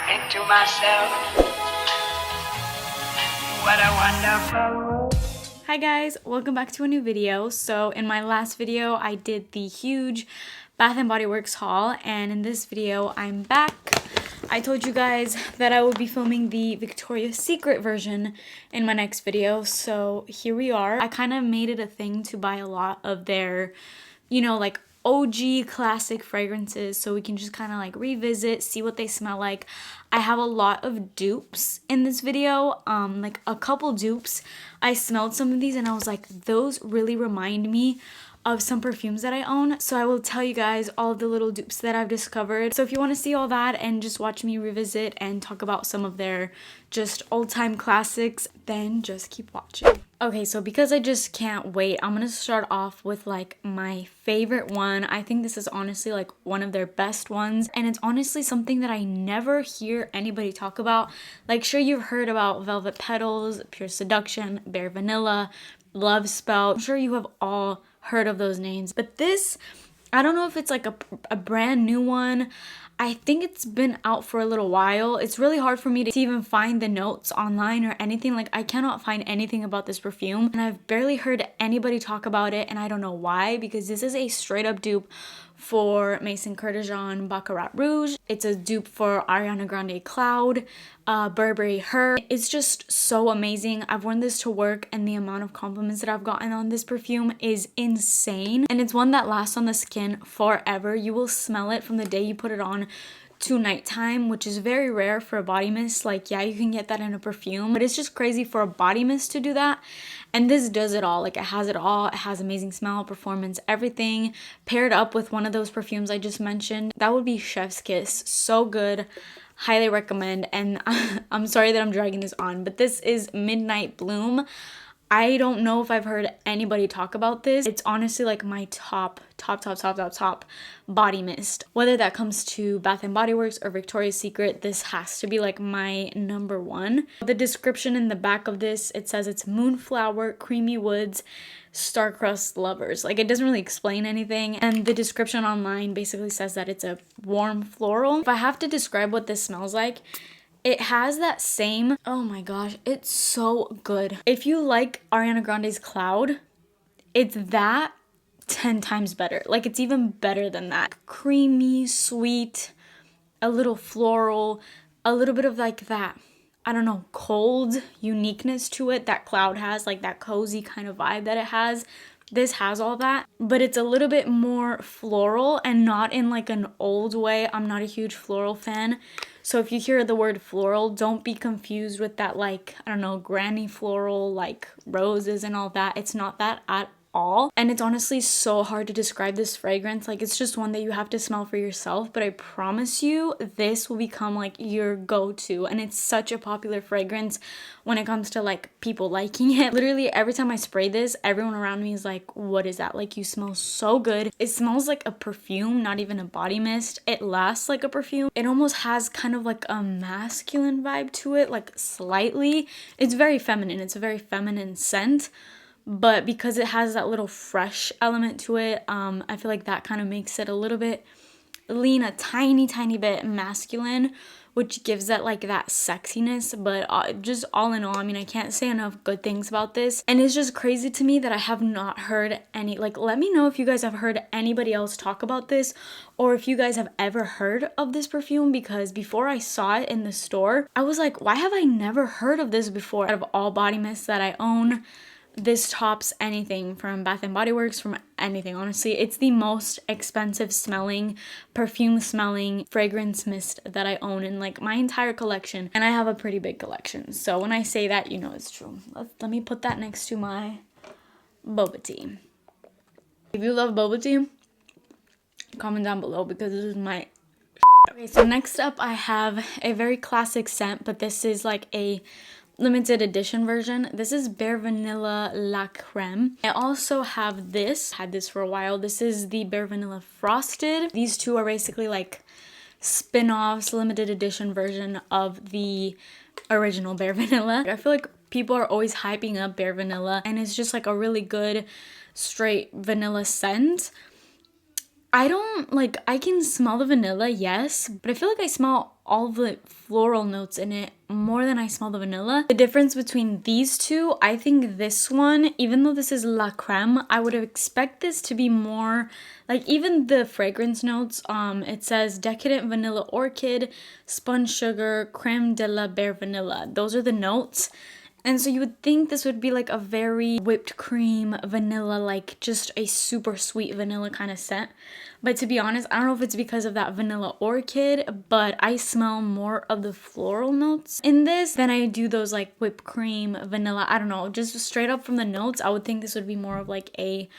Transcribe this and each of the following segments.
think to myself, what a wonderful world. Hi guys, welcome back to a new video. So in my last video, I did the huge Bath & Body Works haul, and in this video, I'm back. I told you guys that I would be filming the Victoria's Secret version in my next video, so here we are. I kind of made it a thing to buy a lot of their, you know, like OG classic fragrances so we can just kind of like revisit, see what they smell like. I have a lot of dupes in this video, like a couple dupes. I smelled some of these and I was like, those really remind me of some perfumes that I own. So I will tell you guys all of the little dupes that I've discovered. So if you want to see all that and just watch me revisit and talk about some of their just old-time classics, then just keep watching. Okay, so because I just can't wait, I'm gonna start off with like my favorite one. I think this is honestly like one of their best ones, and it's honestly something that I never hear anybody talk about. Like, sure, you've heard about Velvet Petals, Pure Seduction, Bare Vanilla, Love Spell. I'm sure you have all heard of those names, but this, I don't know if it's like a brand new one. I think it's been out for a little while. It's really hard for me to even find the notes online or anything. Like, I cannot find anything about this perfume, and I've barely heard anybody talk about it, and I don't know why, because this is a straight up dupe for Maison Kurkdjian Baccarat Rouge. It's a dupe for Ariana Grande Cloud, Burberry Her. It's just so amazing. I've worn this to work, and the amount of compliments that I've gotten on this perfume is insane. And it's one that lasts on the skin forever. You will smell it from the day you put it on to nighttime, which is very rare for a body mist. Like, yeah, you can get that in a perfume, but it's just crazy for a body mist to do that. And this does it all. Like, it has it all. It has amazing smell, performance, everything paired up with one of those perfumes I just mentioned. That would be Chef's Kiss. So good. Highly recommend. And I'm sorry that I'm dragging this on, but this is Midnight Bloom. I don't know if I've heard anybody talk about this. It's honestly like my top body mist. Whether that comes to Bath & Body Works or Victoria's Secret, this has to be like my number one. The description in the back of this, it says it's Moonflower, Creamy Woods, Starcrust Lovers. Like, it doesn't really explain anything. And the description online basically says that it's a warm floral. If I have to describe what this smells like, it has that same, oh my gosh, it's so good. If you like Ariana Grande's Cloud, it's that 10 times better. Like, it's even better than that. Creamy, sweet, a little floral, a little bit of like that, I don't know, cold uniqueness to it that Cloud has, like that cozy kind of vibe that it has. This has all that, but it's a little bit more floral and not in like an old way. I'm not a huge floral fan. So if you hear the word floral, don't be confused with that, like, I don't know, granny floral, like roses and all that. It's not that at all. And it's honestly so hard to describe this fragrance. Like, it's just one that you have to smell for yourself, but I promise you this will become like your go-to. And it's such a popular fragrance when it comes to like people liking it. Literally every time I spray this, everyone around me is like, what is that? Like, you smell so good. It smells like a perfume, not even a body mist. It lasts like a perfume. It almost has kind of like a masculine vibe to it, like slightly. It's very feminine. It's a very feminine scent. But because it has that little fresh element to it, I feel like that kind of makes it a little bit lean, a tiny bit masculine, which gives that like that sexiness. But just all in all, I mean, I can't say enough good things about this. And it's just crazy to me that I have not heard any, like, let me know if you guys have heard anybody else talk about this, or if you guys have ever heard of this perfume, because before I saw it in the store, I was like, why have I never heard of this before? Out of all body mists that I own, this tops anything from Bath & Body Works, from anything, honestly. It's the most expensive smelling, perfume smelling fragrance mist that I own in like my entire collection. And I have a pretty big collection. So when I say that, you know it's true. Let me put that next to my boba tea. If you love boba tea, comment down below, because this is my okay, so next up I have a very classic scent, but this is like a limited edition version. This is Bare Vanilla La Creme. I also have this, had this for a while. This is the Bare Vanilla Frosted. These two are basically like spin-offs, limited edition version of the original Bare Vanilla. I feel like people are always hyping up Bare Vanilla, and it's just like a really good straight vanilla scent. I don't like, I can smell the vanilla, yes, but I feel like I smell all the floral notes in it more than I smell the vanilla. The difference between these two, I think this one, even though this is La Creme, I would expect this to be more like, even the fragrance notes, it says decadent vanilla orchid, spun sugar, creme de la bear vanilla. Those are the notes. And so you would think this would be like a very whipped cream vanilla, like just a super sweet vanilla kind of scent. But to be honest, I don't know if it's because of that vanilla orchid, but I smell more of the floral notes in this than I do those like whipped cream vanilla. I don't know, just straight up from the notes, I would think this would be more of like a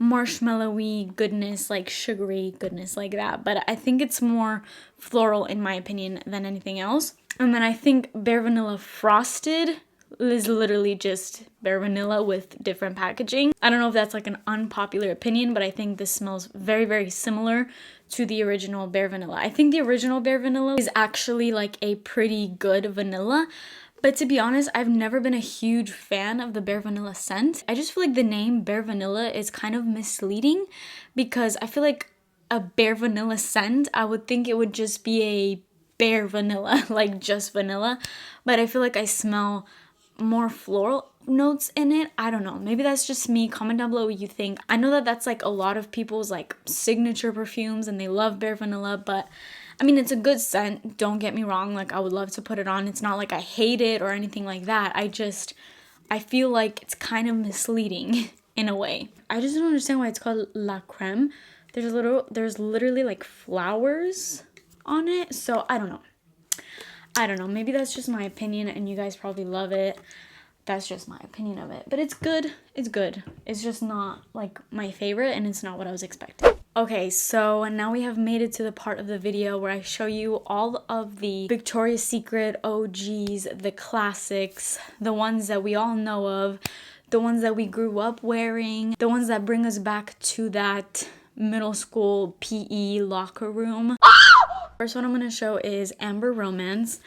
marshmallowy goodness, like sugary goodness like that. But I think it's more floral in my opinion than anything else. And then I think Bare Vanilla Frosted is literally just bare vanilla with different packaging. I don't know if that's like an unpopular opinion, but I think this smells very, very similar to the original Bare Vanilla. I think the original Bare Vanilla is actually like a pretty good vanilla. But to be honest, I've never been a huge fan of the Bare Vanilla scent. I just feel like the name Bare Vanilla is kind of misleading because I feel like a Bare Vanilla scent, I would think it would just be a bare vanilla, like just vanilla. But I feel like I smell more floral notes in it. I don't know, maybe that's just me. Comment down below what you think. I know that that's like a lot of people's like signature perfumes and they love Bare Vanilla, but I mean, it's a good scent, don't get me wrong. Like, I would love to put it on. It's not like I hate it or anything like that. I feel like it's kind of misleading in a way. I just don't understand why it's called La Creme. There's literally like flowers on it, so I don't know. Maybe that's just my opinion and you guys probably love it. That's just my opinion of it. But it's good. It's good. It's just not like my favorite and it's not what I was expecting. Okay, so now we have made it to the part of the video where I show you all of the Victoria's Secret OGs, the classics, the ones that we all know of, the ones that we grew up wearing, the ones that bring us back to that middle school PE locker room. First one I'm going to show is Amber Romance.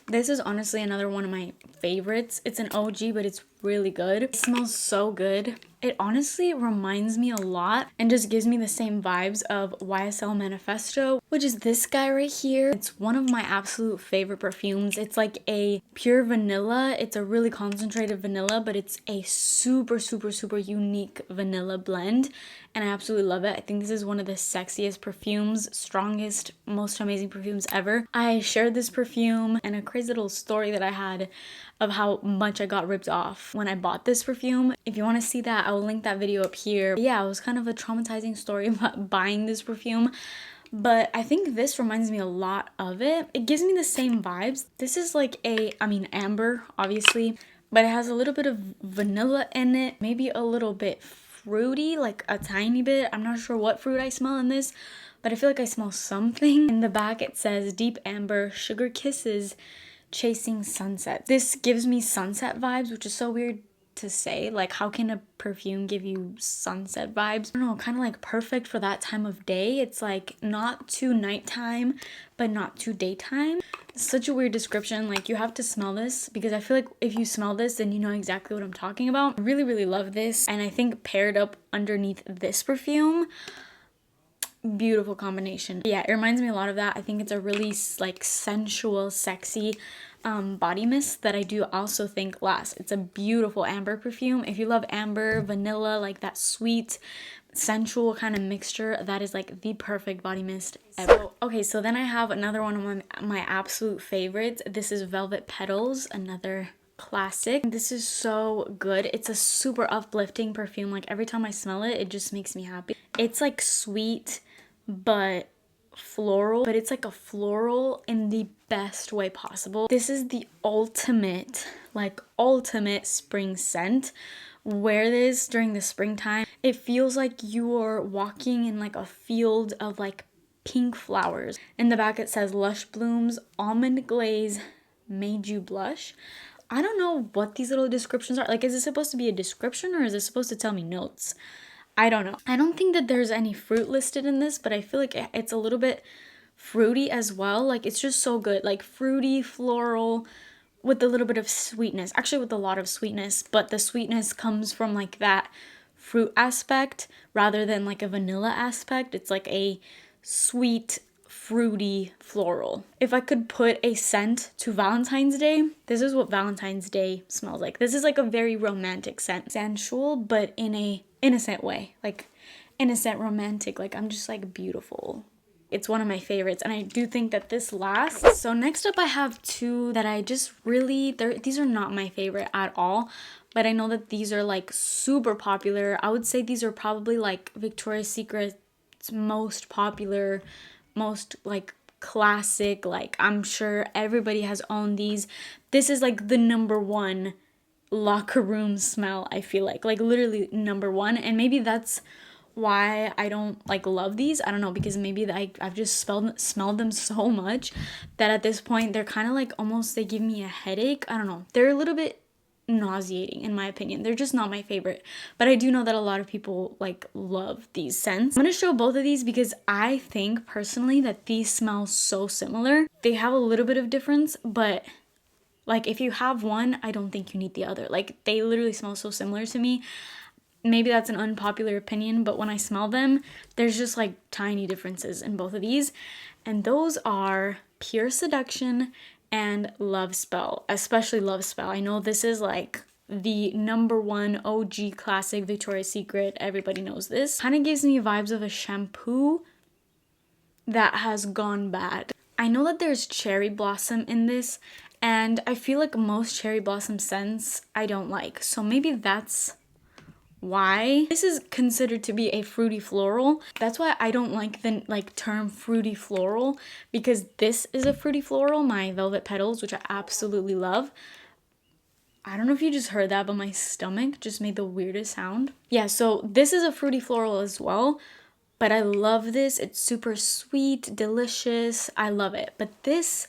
This is honestly another one of my favorites. It's an OG, but it's really good. It smells so good. It honestly reminds me a lot and just gives me the same vibes of YSL Manifesto, which is this guy right here. It's one of my absolute favorite perfumes. It's like a pure vanilla. It's a really concentrated vanilla, but it's a super, super, super unique vanilla blend. And I absolutely love it. I think this is one of the sexiest perfumes, strongest, most amazing perfumes ever. I shared this perfume and a crazy little story that I had of how much I got ripped off when I bought this perfume. If you want to see that, I will link that video up here. Yeah, it was kind of a traumatizing story about buying this perfume, but I think this reminds me a lot of it. It gives me the same vibes. This is like amber, obviously, but it has a little bit of vanilla in it, maybe a little bit fruity, like a tiny bit. I'm not sure what fruit I smell in this, but I feel like I smell something. In the back it says Deep Amber, Sugar Kisses, Chasing Sunset. This gives me sunset vibes, which is so weird to say. Like, how can a perfume give you sunset vibes? I don't know, kind of like perfect for that time of day. It's like not too nighttime, but not too daytime. Such a weird description. Like, you have to smell this because I feel like if you smell this, then you know exactly what I'm talking about. I really, really love this. And I think paired up underneath this perfume, beautiful combination. Yeah, it reminds me a lot of that. I think it's a really like sensual, sexy body mist that I do also think lasts. It's a beautiful amber perfume. If you love amber, vanilla, like that sweet, sensual kind of mixture, that is like the perfect body mist ever. Okay, so then I have another one of my absolute favorites. This is Velvet Petals, another classic. This is so good. It's a super uplifting perfume. Like, every time I smell it, it just makes me happy. It's like sweet but floral, but it's like a floral in the best way possible. This is the ultimate spring scent. Wear this during the springtime. It feels like you're walking in like a field of like pink flowers. In the back it says Lush Blooms, Almond Glaze Made You Blush. I don't know what these little descriptions are. Like, is this supposed to be a description or is this supposed to tell me notes? I don't know. I don't think that there's any fruit listed in this, but I feel like it's a little bit fruity as well. Like, it's just so good. Like, fruity, floral, with a little bit of sweetness. Actually, with a lot of sweetness, but the sweetness comes from like that fruit aspect rather than like a vanilla aspect. It's like a sweet fruity floral. If I could put a scent to Valentine's Day, this is what Valentine's Day smells like. This is like a very romantic scent. Sensual, but in a innocent way. Like innocent, romantic. Like I'm just like beautiful. It's one of my favorites, and I do think that this lasts. So next up I have two that I just really, these are not my favorite at all, but I know that these are like super popular. I would say these are probably like Victoria's Secret's most popular, most like classic, like I'm sure everybody has owned these. This is like the number one locker room smell, I feel like literally number one, and maybe that's why I don't like love these. I don't know, because maybe I've just smelled them so much that at this point they're kind of like almost, they give me a headache. I don't know, they're a little bit nauseating in my opinion. They're just not my favorite, but I do know that a lot of people like love these scents. I'm gonna show both of these because I think personally that these smell so similar. They have a little bit of difference, but like if you have one, I don't think you need the other. Like they literally smell so similar to me. Maybe that's an unpopular opinion, but when I smell them, there's just like tiny differences in both of these. And those are Pure Seduction and Love Spell, especially Love Spell. I know this is like the number one OG classic Victoria's Secret. Everybody knows this. Kind of gives me vibes of a shampoo that has gone bad. I know that there's cherry blossom in this, and I feel like most cherry blossom scents I don't like. So maybe that's why this is considered to be a fruity floral. That's why I don't like the term fruity floral, because this is a fruity floral, my Velvet Petals, which I absolutely love. I don't know if you just heard that, but my stomach just made the weirdest sound. Yeah, so this is a fruity floral as well, but I love this. It's super sweet, delicious. I love it. But this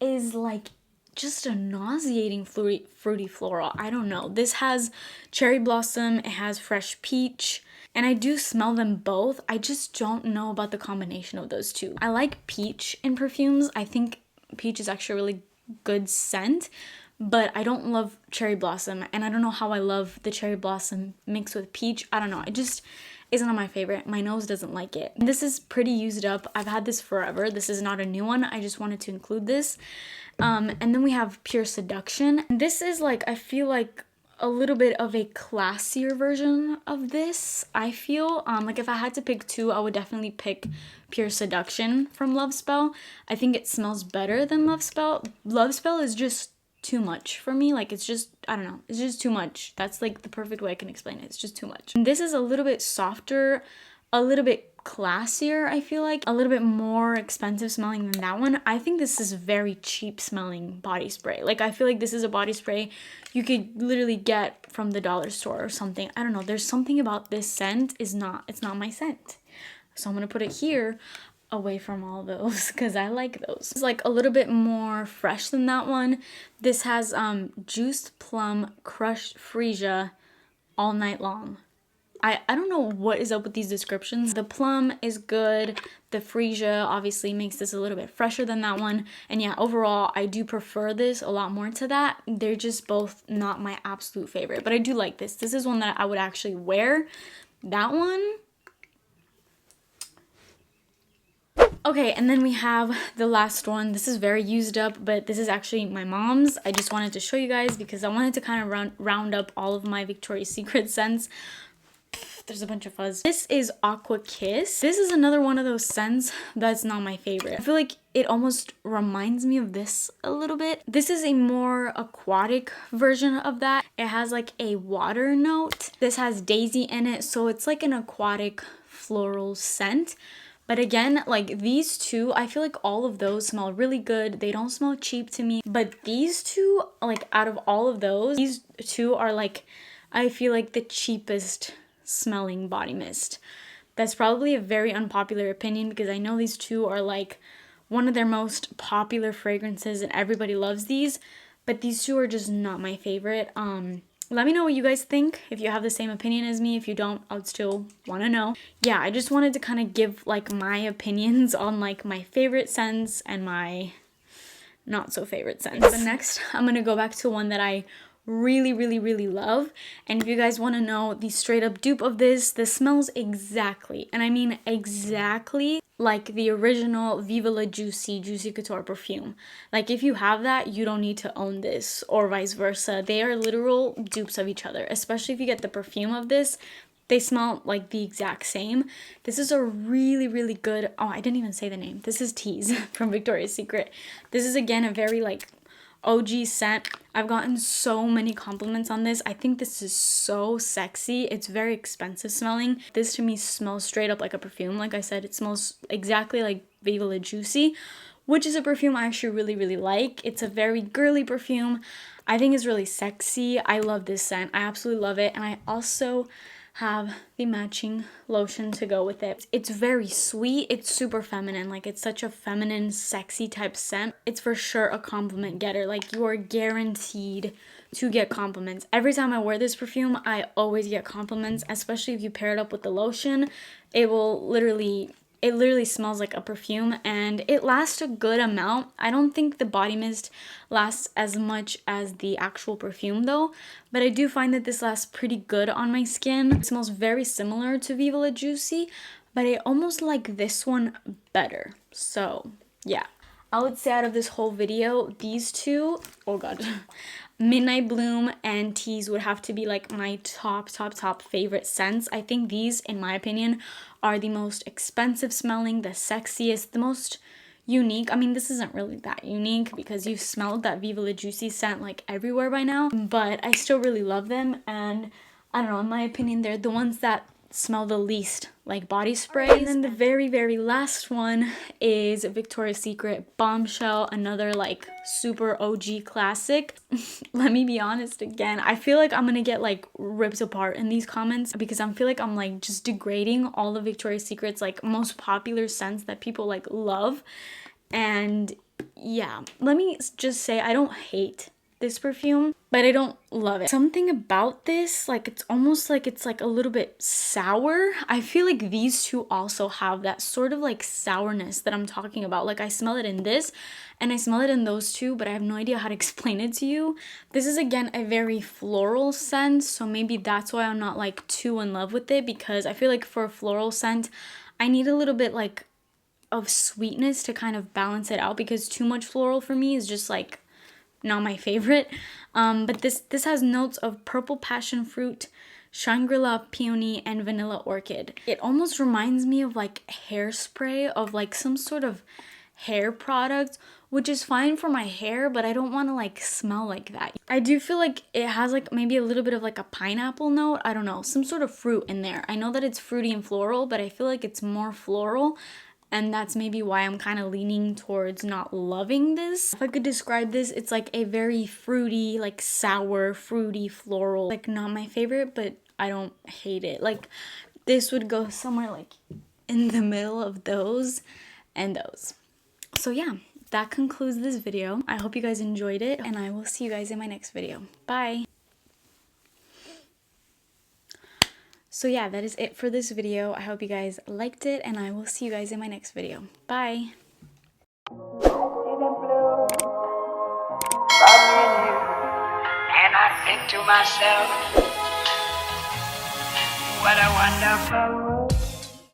is like just a nauseating fruity floral. I don't know. This has cherry blossom, it has fresh peach, and I do smell them both. I just don't know about the combination of those two. I like peach in perfumes. I think peach is actually a really good scent, but I don't love cherry blossom, and I don't know how I love the cherry blossom mixed with peach. I don't know. It just isn't my favorite. My nose doesn't like it. This is pretty used up. I've had this forever. This is not a new one. I just wanted to include this. And then we have Pure Seduction. This is like, I feel like a little bit of a classier version of this, I feel. Like if I had to pick two, I would definitely pick Pure Seduction from Love Spell. I think it smells better than Love Spell. Love Spell is just too much for me. Like it's just, I don't know, it's just too much. That's like the perfect way I can explain it. It's just too much. And this is a little bit softer, a little bit classier, I feel like, a little bit more expensive smelling than that one. I think this is very cheap smelling body spray. Like I feel like this is a body spray you could literally get from the dollar store or something. I don't know, there's something about this scent it's not my scent. So I'm gonna put it here away from all those because I like those. It's like a little bit more fresh than that one. This has juiced plum, crushed freesia, all night long. I don't know what is up with these descriptions. The plum is good. The freesia obviously makes this a little bit fresher than that one. And yeah, overall, I do prefer this a lot more to that. They're just both not my absolute favorite, but I do like this. This is one that I would actually wear. That one. Okay, and then we have the last one. This is very used up, but this is actually my mom's. I just wanted to show you guys because I wanted to kind of round up all of my Victoria's Secret scents. There's a bunch of fuzz. This is Aqua Kiss. This is another one of those scents that's not my favorite. I feel like it almost reminds me of this a little bit. This is a more aquatic version of that. It has like a water note. This has daisy in it, so it's like an aquatic floral scent. But again, like these two, I feel like all of those smell really good. They don't smell cheap to me. But these two, like out of all of those, these two are like, I feel like the cheapest smelling body mist. That's probably a very unpopular opinion because I know these two are like one of their most popular fragrances and everybody loves these, but these two are just not my favorite. Let me know what you guys think. If you have the same opinion as me, if you don't, I would still want to know. Yeah, I just wanted to kind of give like my opinions on like my favorite scents and my not so favorite scents. But next, I'm gonna go back to one that I really love, and if you guys want to know the straight up dupe of this smells exactly, and I mean exactly like the original Viva La Juicy Couture perfume. Like if you have that, you don't need to own this, or vice versa. They are literal dupes of each other, especially if you get the perfume of this. They smell like the exact same. This is a really, really good, oh, I didn't even say the name. This is Tease from Victoria's Secret. This is, again, a very, like, OG scent. I've gotten so many compliments on this. I think this is so sexy. It's very expensive smelling. This to me smells straight up like a perfume. Like I said, it smells exactly like Viva La Juicy, which is a perfume I actually really, really like. It's a very girly perfume. I think it's really sexy. I love this scent. I absolutely love it. And I also have the matching lotion to go with it. It's very sweet. It's super feminine. Like, it's such a feminine, sexy type scent. It's for sure a compliment getter. Like, you are guaranteed to get compliments. Every time I wear this perfume, I always get compliments, especially if you pair it up with the lotion. It literally smells like a perfume, and it lasts a good amount. I don't think the body mist lasts as much as the actual perfume though, but I do find that this lasts pretty good on my skin. It smells very similar to Viva La Juicy, but I almost like this one better. So yeah, I would say out of this whole video, these two, oh god, Midnight Bloom and Tease would have to be like my top favorite scents. I think these, in my opinion, are the most expensive smelling, the sexiest, the most unique. I mean, this isn't really that unique because you've smelled that Viva La Juicy scent like everywhere by now, but I still really love them, and I don't know, in my opinion, they're the ones that smell the least like body spray. And then the very, very last one is Victoria's Secret Bombshell, another like super OG classic. Let me be honest again, I feel like I'm gonna get like ripped apart in these comments because I feel like I'm like just degrading all the Victoria's Secret's like most popular scents that people like love. And yeah, let me just say, I don't hate this perfume, but I don't love it. Something about this, like, it's almost like it's like a little bit sour. I feel like these two also have that sort of like sourness that I'm talking about. Like, I smell it in this and I smell it in those two, but I have no idea how to explain it to you. This is, again, a very floral scent, so maybe that's why I'm not like too in love with it, because I feel like for a floral scent, I need a little bit like of sweetness to kind of balance it out, because too much floral for me is just like not my favorite. But this has notes of purple passion fruit, Shangri-La peony, and vanilla orchid. It almost reminds me of like hairspray, of like some sort of hair product, which is fine for my hair, but I don't want to like smell like that. I do feel like it has like maybe a little bit of like a pineapple note. I don't know, some sort of fruit in there. I know that it's fruity and floral, but I feel like it's more floral. And that's maybe why I'm kind of leaning towards not loving this. If I could describe this, it's like a very fruity, like sour, fruity, floral. Like, not my favorite, but I don't hate it. Like, this would go somewhere like in the middle of those and those. So yeah, that concludes this video. I hope you guys enjoyed it, and I will see you guys in my next video. Bye! So yeah, that is it for this video. I hope you guys liked it, and I will see you guys in my next video. Bye! And I think to myself, what a wonderful